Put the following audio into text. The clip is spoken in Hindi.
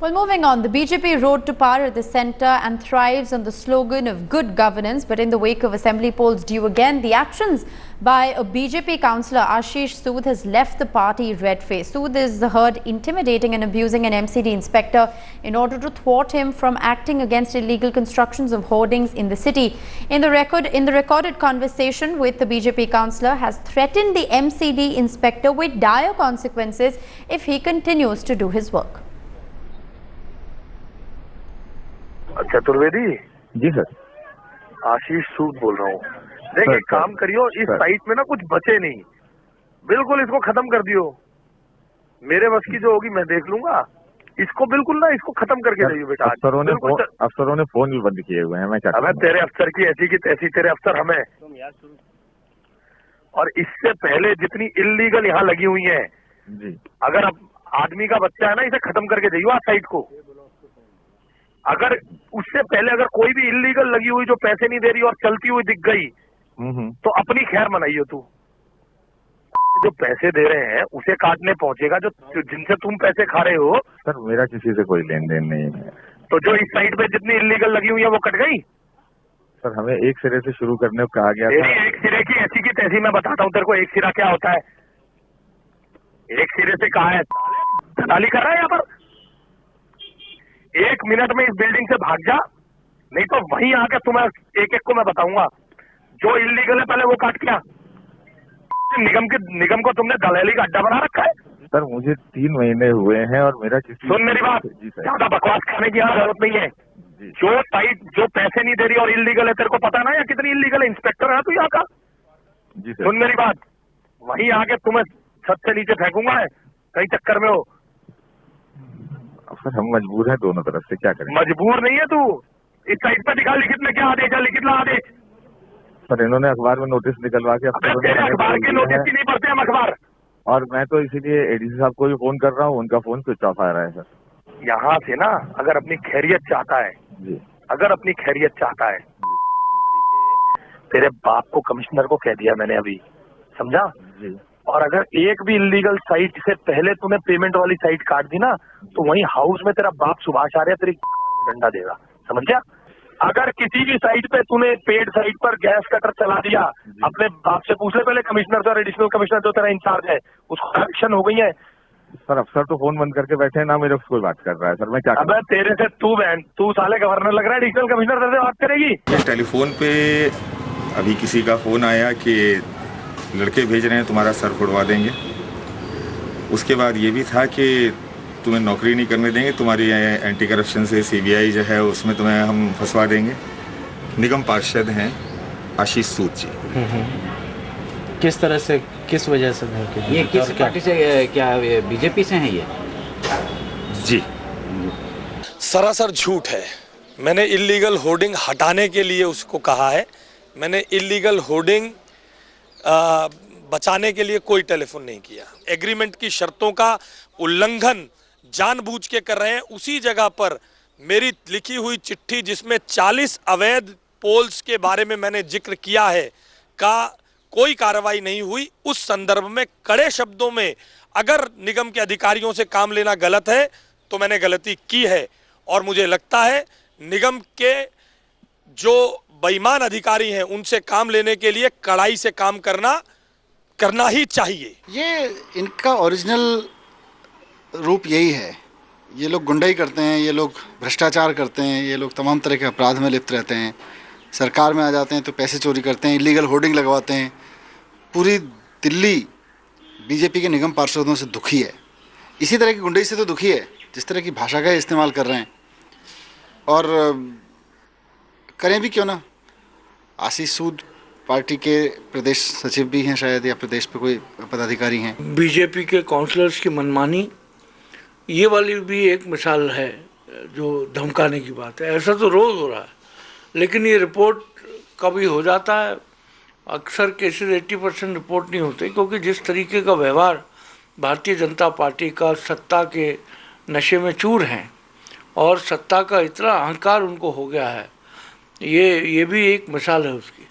Well, moving on, the BJP rode to power at the centre and thrives on the slogan of good governance. But in the wake of assembly polls due again, the actions by a BJP councillor, Ashish Sood, has left the party red-faced. Sood is heard intimidating and abusing an MCD inspector in order to thwart him from acting against illegal constructions of hoardings in the city. In the recorded conversation with the BJP councillor, has threatened the MCD inspector with dire consequences if he continues to do his work. Chaturvedi ji sir. Ashish Sood बोल रहा हूँ। देख, एक काम करियो, इस साइट में ना कुछ बचे नहीं, बिल्कुल इसको खत्म कर दियो। मेरे बस की जो होगी मैं देख लूंगा। इसको बिल्कुल ना, इसको खत्म करके जाइए बेटा। अफसरों ने फोन भी बंद किए हुए हैं। मैं क्या अबे तेरे अफसर की ऐसी की तैसी, तेरे अफसर हमें। और इससे पहले जितनी इल्लीगल यहाँ लगी हुई है जी, अगर अब आदमी का बच्चा है ना, इसे खत्म करके जाइए साइट को। अगर उससे पहले अगर कोई भी इल्लीगल लगी हुई जो पैसे नहीं दे रही और चलती हुई दिख गई तो अपनी खैर मनाइयो। तू जो पैसे दे रहे हैं उसे काटने पहुंचेगा जो जिनसे तुम पैसे खा रहे हो। सर मेरा किसी से कोई लेन देन नहीं है। तो जो इस साइड पे जितनी इल्लीगल लगी हुई है वो कट गई। सर हमें एक सिरे से शुरू करने को कहा गया था। एक सिरे की ऐसी की तैसी मैं बताता हूँ तेरे को। एक सिरा क्या होता है, एक सिरे से कहा है दलाली कर रहा है यहाँ पर। 1 मिनट में इस बिल्डिंग से भाग जा, नहीं तो वहीं आके तुम्हें एक एक को मैं बताऊंगा। जो इल्लीगल है पहले वो काट किया। निगम को तुमने दलाली का अड्डा बना रखा है। सर मुझे 3 महीने हुए हैं और मेरा किसी। सुन मेरी बात, ज्यादा बकवास करने की यहाँ जरूरत नहीं है। जो साइट जो पैसे नहीं दे रही और इल्लीगल है, तेरे को पता ना या कितनी इल्लीगल है। इंस्पेक्टर है तू यहाँ का। जी सर। सुन मेरी बात, वहीं आके तुम्हें छत से नीचे फेंकूंगा है, कहीं चक्कर में हो। सर हम मजबूर हैं दोनों तरफ से, क्या करें। मजबूर नहीं है तू। इस साइट पर दिखा लिखित में क्या आदेश है, लिखित ला आदेश। सर इन्होंने अखबार में नोटिस निकलवा के अखबार के नोटिस की नहीं पढ़ते हम अखबार। और मैं तो इसीलिए एडीसी साहब को भी फोन कर रहा हूँ, उनका फोन स्विच ऑफ आ रहा है। सर यहाँ से ना अगर अपनी खैरियत चाहता है जी, अगर अपनी खैरियत चाहता है, तेरे बाप को कमिश्नर को कह दिया मैंने अभी, समझा जी। और अगर एक भी इल्लीगल साइट से पहले तूने पेमेंट वाली साइट काट दी ना, तो वहीं हाउस में तेरा बाप सुभाष आर्य तेरी डंडा देगा, समझ गया। अगर किसी भी साइट पे तूने पेड साइट पर गैस कटर चला दिया, अपने बाप से पूछ ले पहले, कमिश्नर से और एडिशनल कमिश्नर जो तेरा इंचार्ज है उसको एक्शन हो गई है। सर अफसर तो फोन बंद करके बैठे हैं ना, मेरे से कोई बात कर रहा है। सर मैं क्या अबे तेरे से तू साले गवर्नर लग रहा है, एडिशनल कमिश्नर तेरे से बात करेगी। टेलीफोन पे अभी किसी का फोन आया कि लड़के भेज रहे हैं तुम्हारा सर फोड़वा देंगे। उसके बाद ये भी था कि तुम्हें नौकरी नहीं करने देंगे, तुम्हारी एंटी करप्शन से सीबीआई जो है उसमें तुम्हें हम फंसवा देंगे। निगम पार्षद हैं आशीष सूद जी। किस तरह से, किस वजह से ये किस पार्टी से, क्या बीजेपी से हैं ये? जी सरासर झूठ है। मैंने इल्लीगल होर्डिंग हटाने के लिए उसको कहा है। मैंने इल्लीगल होर्डिंग बचाने के लिए कोई टेलीफोन नहीं किया। एग्रीमेंट की शर्तों का उल्लंघन जानबूझ के कर रहे हैं। उसी जगह पर मेरी लिखी हुई चिट्ठी जिसमें 40 अवैध पोल्स के बारे में मैंने जिक्र किया है का कोई कार्रवाई नहीं हुई। उस संदर्भ में कड़े शब्दों में अगर निगम के अधिकारियों से काम लेना गलत है तो मैंने गलती की है, और मुझे लगता है निगम के जो बेईमान अधिकारी हैं उनसे काम लेने के लिए कड़ाई से काम करना ही चाहिए। ये इनका ओरिजिनल रूप यही है। ये लोग गुंडाई करते हैं, ये लोग भ्रष्टाचार करते हैं, ये लोग तमाम तरह के अपराध में लिप्त रहते हैं। सरकार में आ जाते हैं तो पैसे चोरी करते हैं, इलीगल होर्डिंग लगवाते हैं। पूरी दिल्ली बीजेपी के निगम पार्षदों से दुखी है। इसी तरह की गुंडाई से तो दुखी है जिस तरह की भाषा का इस्तेमाल कर रहे हैं। और करें भी क्यों ना। आशीष सूद पार्टी के प्रदेश सचिव भी हैं शायद, या प्रदेश पे कोई पदाधिकारी हैं। बीजेपी के काउंसलर्स की मनमानी, ये वाली भी एक मिसाल है जो धमकाने की बात है। ऐसा तो रोज़ हो रहा है, लेकिन ये रिपोर्ट कभी हो जाता है। अक्सर केसेस 80% रिपोर्ट नहीं होते, क्योंकि जिस तरीके का व्यवहार भारतीय जनता पार्टी का सत्ता के नशे में चूर हैं और सत्ता का इतना अहंकार उनको हो गया है, ये भी एक मिसाल है उसकी।